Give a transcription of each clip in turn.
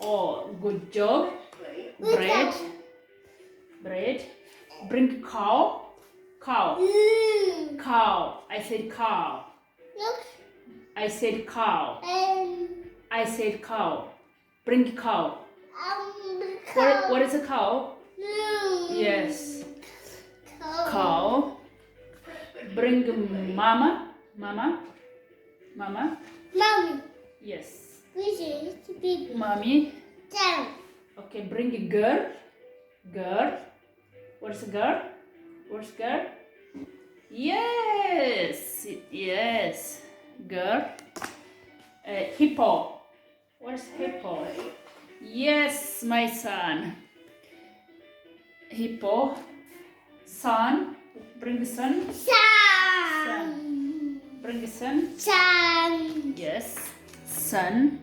Oh, good job. Bread. Bring cow. Cow. I said cow. I said cow. I said cow. Bring cow. What is a cow? Yes. Cow. Bring mama. Mommy. Yes. Mommy. Okay, bring a girl. What's a girl? Yes. Girl. Hippo. What's hippo? Yes, my son. Hippo. Son. Bring the sun. Bring the sun. Yes. Sun.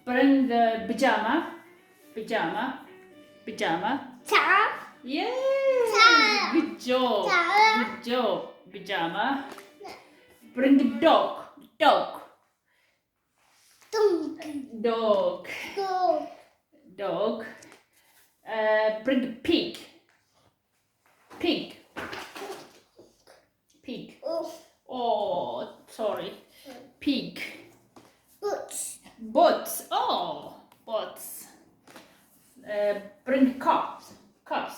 Bring the pajama. Yes. Good job. Pajama. Bring the dog. Bring the pig. Oh, sorry. Pig. Boats. Oh, boats. Bring cups. Cup.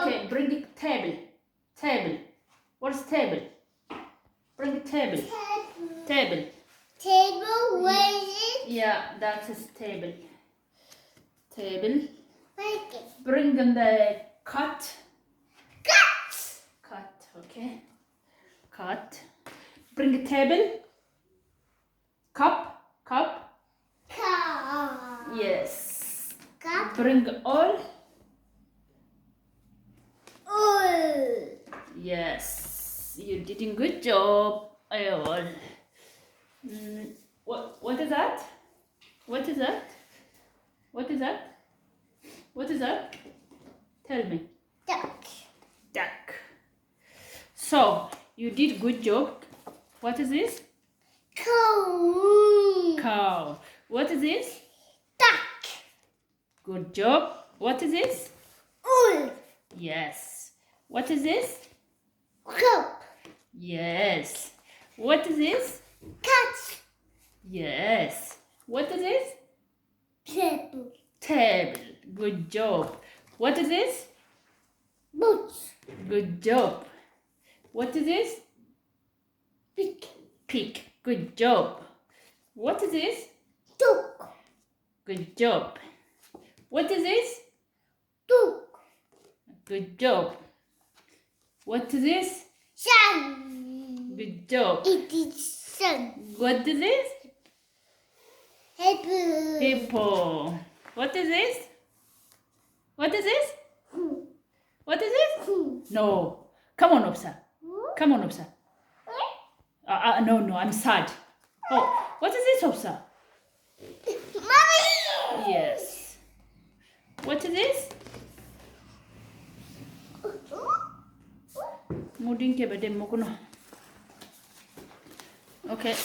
Okay, bring the table. What's table? Bring the table. Table, where is it? Yeah, that's his table. Like it. Bring them the cut, okay. Cut. Bring the table. Cup. Yes. Cup. Bring all. All. Yes. You did a good job. All. What is that? Tell me. Duck. So, you did good job. What is this? Cow. What is this? Duck. Good job. What is this? All. Yes. What is this? Cup. Yes. What is this? Cat. Yes. What is this? Table. Good job. What is this? Boots. Good job. What is this? Pig. Good job. What is this? Duck. Good job. What is this? Duck. Good job. What is this? Sun. Good job. It is sun. What is this? Apple. Hippo. What is this? What is this? No. Come on, Opsa. No, I'm sad. Oh, what is this, Opsa? Mommy. Yes. What is this? Mudin ke bade mokuno. Okay.